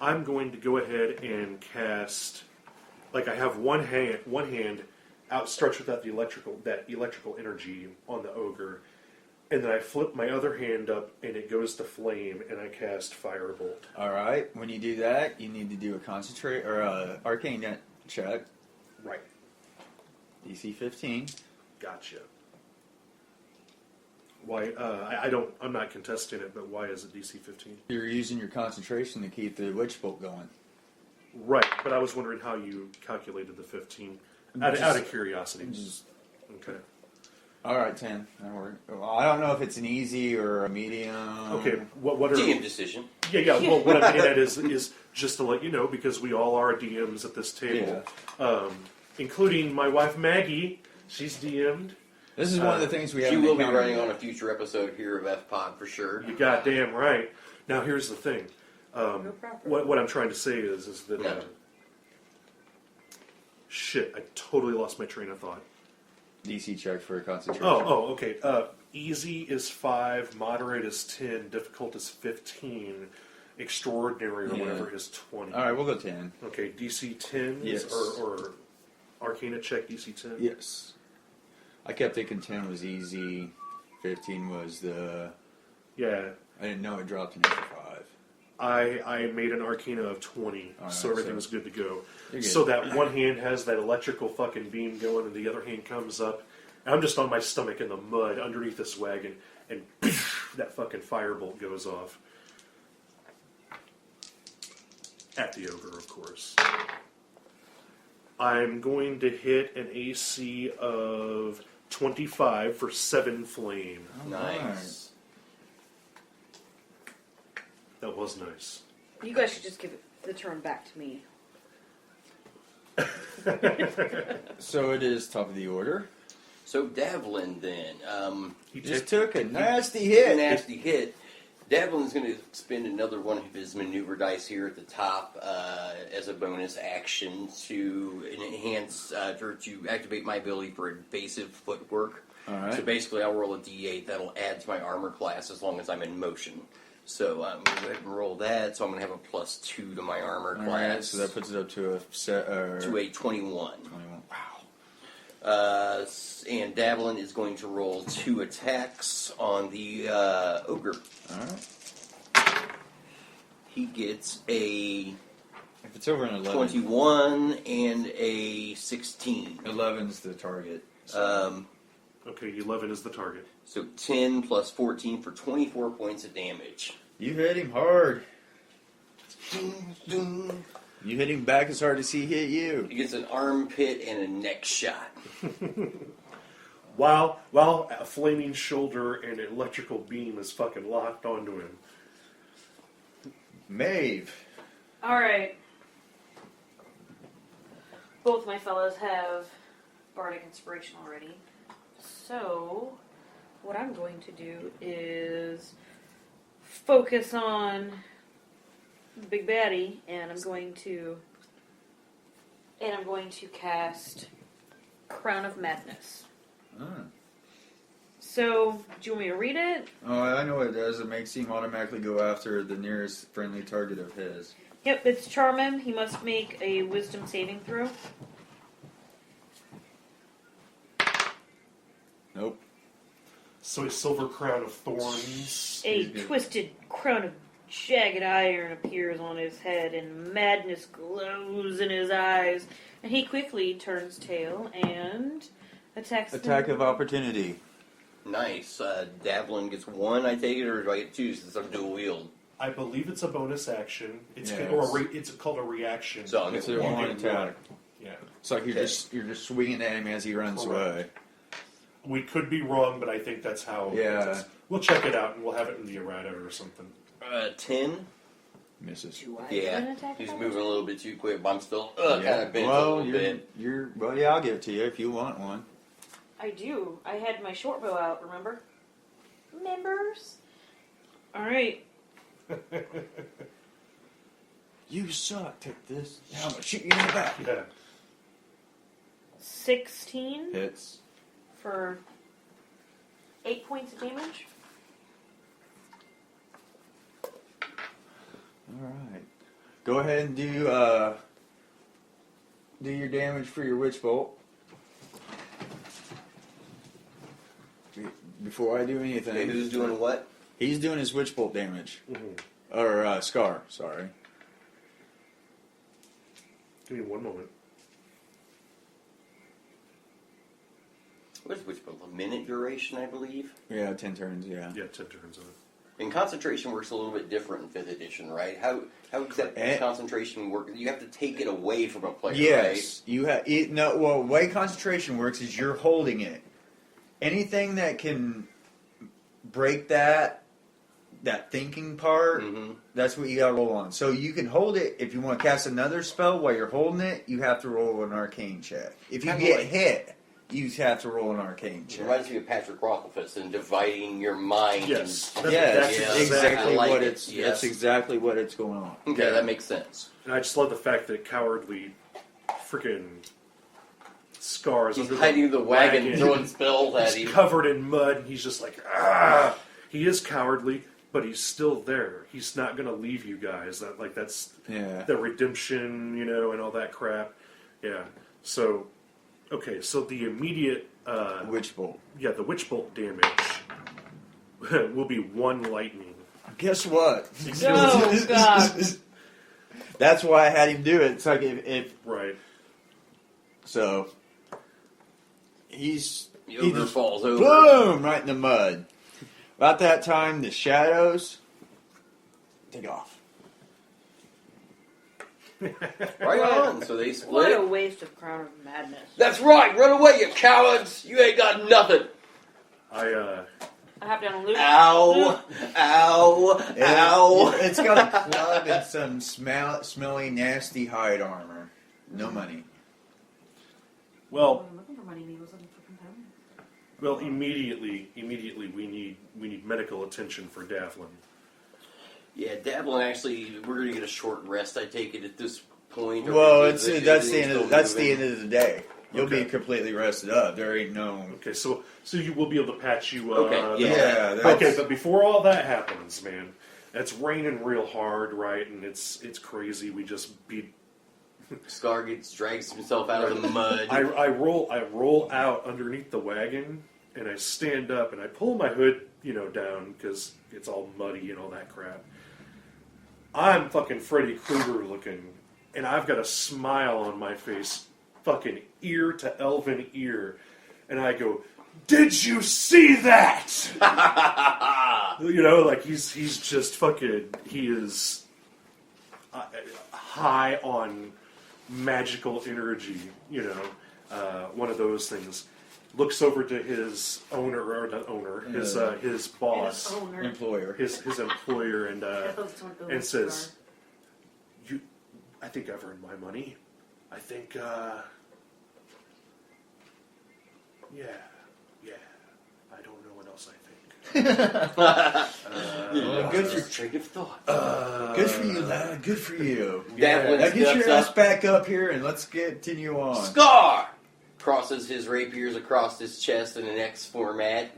I'm going to go ahead and cast. Like I have one hand outstretched without that electrical energy on the ogre, and then I flip my other hand up, and it goes to flame, and I cast Firebolt. All right. When you do that, you need to do a concentrate or arcane check. Right. DC 15. Gotcha. Why? I'm not contesting it, but why is it DC 15? You're using your concentration to keep the witch bolt going. Right, but I was wondering how you calculated the 15. Out of curiosity. Okay. All right, 10. Well, I don't know if it's an easy or a medium. Okay, what are... DM decision. Yeah, well, what I'm getting at is just to let you know, because we all are DMs at this table, including my wife Maggie. She's DM'd. This is one of the things we have. She will be running on a future episode here of FPOD for sure. You goddamn right. Now here's the thing. What I'm trying to say is that shit, I totally lost my train of thought. DC check for concentration. Oh, okay. Easy is 5, moderate is 10, difficult is 15, extraordinary or whatever is 20. All right, we'll go 10. Okay, DC 10 yes. or Arcana check DC 10? Yes. I kept thinking 10 was easy, 15 was the... Yeah. I didn't know it dropped an extra 5. I made an Arcana of 20, so everything was good to go. Good. So that one hand has that electrical fucking beam going, and the other hand comes up. And I'm just on my stomach in the mud underneath this wagon, and that fucking firebolt goes off. At the ogre, of course. I'm going to hit an AC of 25 for 7 flame. Oh, nice. That was nice. You guys should just give the turn back to me. So it is top of the order. So Davlin then. He just took a nasty hit. Nasty hit. Davlin's going to spend another one of his maneuver dice here at the top as a bonus action to enhance, or to activate my ability for evasive footwork. All right. So basically I'll roll a d8 that'll add to my armor class as long as I'm in motion. So I'm going to go ahead and roll that, so I'm going to have a +2 to my armor class. Right, so that puts it up to a set, to a 21. 21. Wow. And Davlin is going to roll 2 attacks on the ogre. Alright. He gets a If it's over an 11. 21 and a 16. 11's the target. Okay, 11 is the target. So 10 plus 14 for 24 points of damage. You hit him hard. You hit him back as hard as he hit you. He gets an armpit and a neck shot. While a flaming shoulder and an electrical beam is fucking locked onto him. Mave. Alright. Both my fellows have Bardic Inspiration already. So, what I'm going to do is focus on the big baddie, and I'm going to cast Crown of Madness. So, do you want me to read it? Oh, I know what it does. It makes him automatically go after the nearest friendly target of his. Yep, it's charm him. He must make a Wisdom saving throw. Nope. So a silver crown of thorns. A twisted crown of jagged iron appears on his head, and madness glows in his eyes. And he quickly turns tail and attacks Attack them. of opportunity. Nice. Davlin gets 1, I take it, or do I get 2 since I'm dual wield? I believe it's a bonus action. It's Yes. it's called a reaction. So I'll It's get a 1. one attack. Yeah. It's like you're just swinging at him as he runs Correct. away. We could be wrong, but I think that's how it is. We'll check it out, and we'll have it in the errata or something. 10. Misses. Do I get an Yeah, attack he's of moving a little bit too quick, but I'm still kind of bent a Well, little bit. I'll give it to you if you want one. I do. I had my short bow out, remember? Members? Alright. You suck. Take this. Now I'm gonna shoot you in the back. Yeah. 16 Hits. for 8 points of damage. All right. Go ahead and do your damage for your witch bolt. Before I do anything. Okay, who's doing what? He's doing his witch bolt damage. Mm-hmm. Or Scar, sorry. Give me one moment. What is which bolt? A minute duration, I believe. Yeah, 10 turns, yeah. Yeah, 10 turns on it. And concentration works a little bit different in 5th edition, right? How does that concentration work? You have to take it away from a player, yes, you have. No, well, the way concentration works is you're holding it. Anything that can break that thinking part, that's what you got to roll on. So you can hold it. If you want to cast another spell while you're holding it, you have to roll an arcane check. If you get hit, you have to roll an arcane check. It reminds me of Patrick Rothfuss and dividing your mind. Yes, That's exactly like what it. it's. Yes. That's exactly what it's going on. Okay, that makes sense. And I just love the fact that cowardly freaking Scars He's under hiding the wagon, throwing spells at He's him. covered in mud, and he's just like, ah! He is cowardly, but he's still there. He's not going to leave you guys. That's the redemption, and all that crap. Yeah. So, okay, so the immediate... witch bolt. Yeah, the witch bolt damage will be 1 lightning. Guess what? Oh, God. That's why I had him do it. It's like if Right. so he Ogre just falls over. boom right in the mud. About that time, the shadows take off. Right on. So they What split. a waste of Crown of Madness. That's right. Run away, you cowards. You ain't got nothing. I have down a loop. Ow. Ow. Ow. It's got a club and some smelly, nasty hide armor. No money. I Well, wasn't looking for money, he was looking for components. well, immediately, we need medical attention for Davlin. Yeah, Davlin, actually, we're going to get a short rest, I take it, at this point. Well, Or that's the end of moving? the day. You'll Okay. be completely rested up. There ain't no. Okay, so you will be able to patch you. Okay, Yeah. Okay, but before all that happens, man, it's raining real hard, right? And it's crazy. We just beat. Scar drags himself out of the mud. I roll out underneath the wagon, and I stand up and I pull my hood, down because it's all muddy and all that crap. I'm fucking Freddy Krueger looking, and I've got a smile on my face, fucking ear to elven ear, and I go, "Did you see that?" He's just fucking. He is high on magical energy, one of those things. Looks over to his owner, or not owner, his boss, His owner. Employer. his employer, and Those don't go and as says, far. I think I've earned my money. I think, yeah, I don't know what else I think. Well, good for train of thought. good for you, lad. Good for you. Davlin Now get steps your ass up. back up here and let's continue on. Scar crosses his rapiers across his chest in an X format,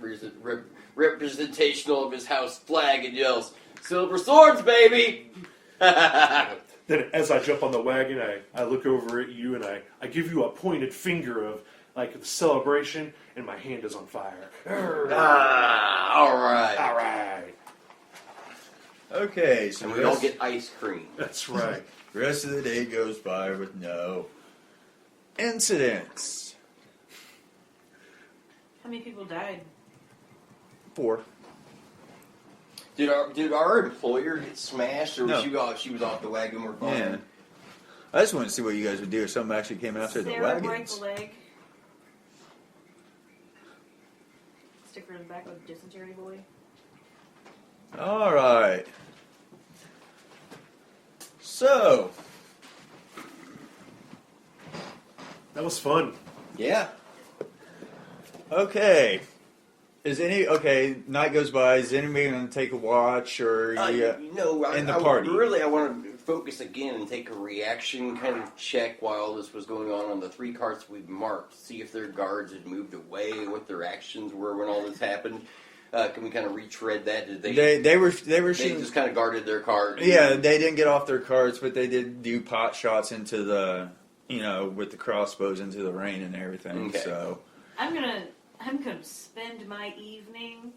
representational of his house flag, and yells, "Silver swords, baby!" Then as I jump on the wagon, I look over at you and I give you a pointed finger of like the celebration, and my hand is on fire. All right. All right. Okay, so And the we all rest, get ice cream. That's right. the rest of the day goes by with no incidents. How many people died? 4. Did our employer get smashed, or No. she was off the wagon? We're fine. Yeah. I just wanted to see what you guys would do if something actually came after the Sarah break wagons. a leg. Stick her in the back with a dysentery boy. All right. So, That was fun. yeah. Okay. Night goes by. Is anybody going to take a watch or in the party? I want to focus again and take a reaction kind of check while this was going on the 3 carts we've marked. See if their guards had moved away, what their actions were when all this happened. Can we kind of retread that? Did They were they shooting. just kind of guarded their cart? Yeah, they didn't get off their carts, but they did do pot shots into the, with the crossbows into the rain and everything. Okay. So I'm gonna spend my evening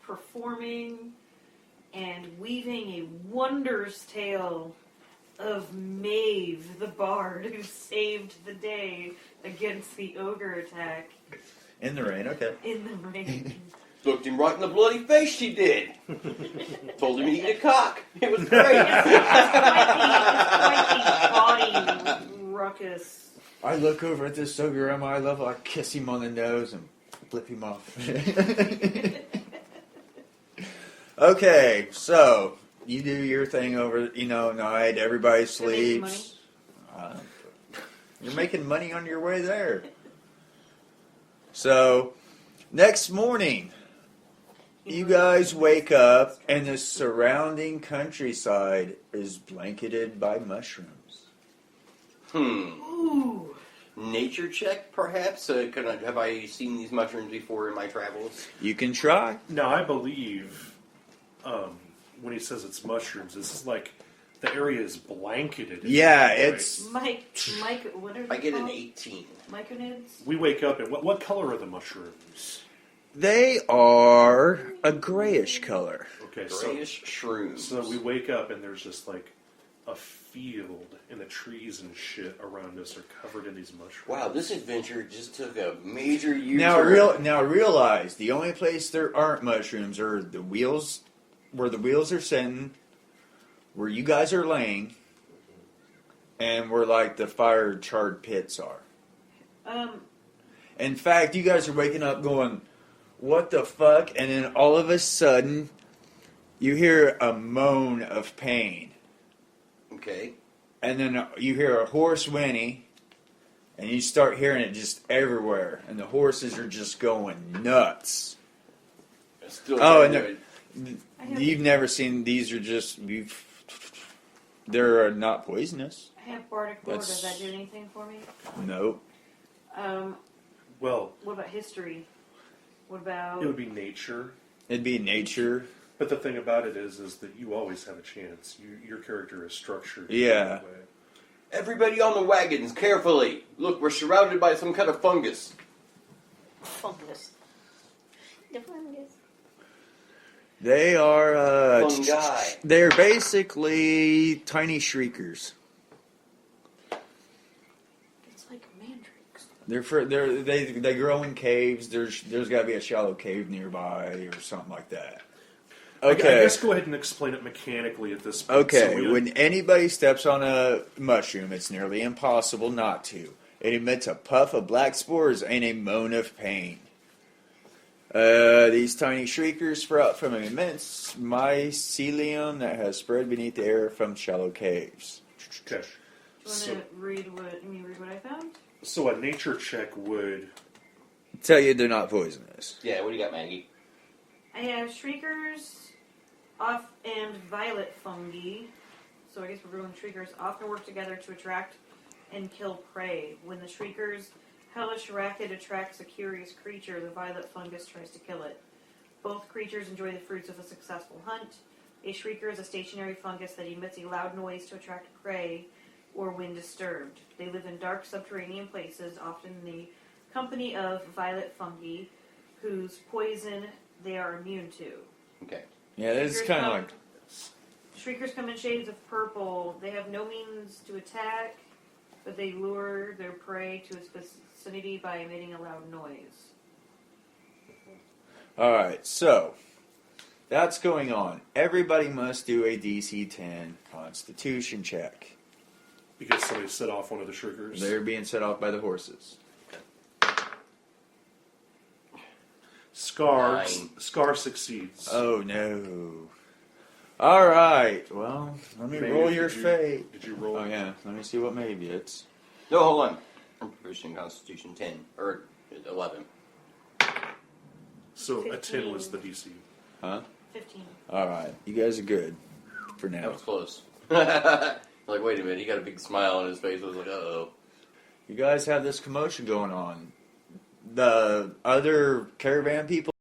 performing and weaving a wondrous tale of Mave, the bard who saved the day against the ogre attack in the rain, okay. in the rain. Looked him right in the bloody face, she did. Told him to eat a cock. It was great. It's quite a body ruckus. I look over at this ogre, I love I kiss him on the nose and flip him off. Okay, so you do your thing over, night. Everybody sleeps. You're making money on your way there. So, next morning, you guys wake up and the surrounding countryside is blanketed by mushrooms. Ooh. Nature check, perhaps? Have I seen these mushrooms before in my travels? You can try. Now, I believe when he says it's mushrooms, this is like the area is blanketed. Yeah, right? it's... Mike, what are they I get an called? 18. Myconids? We wake up and what color are the mushrooms? They are a grayish color. Okay, Grayish shrooms. so we wake up and there's just like a field and the trees and shit around us are covered in these mushrooms. Wow, this adventure just took a major U-turn. Now realize the only place there aren't mushrooms are the wheels, where the wheels are sitting, where you guys are laying, and where like the fire charred pits are. In fact, you guys are waking up going, "What the fuck?" And then all of a sudden, you hear a moan of pain. Okay. And then you hear a horse whinny, and you start hearing it just everywhere, and the horses are just going nuts. Still Oh, can't and do it. you've never seen these are just they're not poisonous. I have bardic lore. That's- Does that do anything for me? Nope. Well, What about history? What about... it would be nature. It'd be nature. But the thing about it is that you always have a chance. Your character is structured. Yeah. that way. Everybody on the wagons, carefully. Look, we're surrounded by some kind of fungus. fungus? The fungus. They are Fungi. they're basically tiny shriekers. It's like mandrakes. They grow in caves. There's got to be a shallow cave nearby or something like that. I Okay. guess go ahead and explain it mechanically at this point. Okay, So when anybody steps on a mushroom, it's nearly impossible not to. It emits a puff of black spores and a moan of pain. These tiny shriekers sprout from an immense mycelium that has spread beneath the air from shallow caves. Okay. Do you want to read what I found? So a nature check would... Tell you they're not poisonous. Yeah, what do you got, Maggie? I have shriekers, and violet fungi. So I guess we're going shriekers often work together to attract and kill prey. When the shriekers' hellish racket attracts a curious creature, the violet fungus tries to kill it. Both creatures enjoy the fruits of a successful hunt. A shrieker is a stationary fungus that emits a loud noise to attract prey or when disturbed. They live in dark subterranean places, often in the company of violet fungi, whose poison they are immune to. Okay. Yeah, it's kind of like... Shriekers come in shades of purple. They have no means to attack, but they lure their prey to its vicinity by emitting a loud noise. Alright, so... That's going on. Everybody must do a DC 10 Constitution check. Because somebody set off one of the shriekers. They're being set off by the horses. Scar Nine. succeeds. Oh no. Alright, well, let me Maybe roll did your you- fate. Did you roll? Oh yeah, let me see what maybe it's. No, hold on. I'm proficient in Constitution 10. Or 11. So a 10 15. was the DC. Huh? 15. Alright, you guys are good for That now. was close. Like, wait a minute, he got a big smile on his face. I was like, uh-oh. You guys have this commotion going on. The other caravan people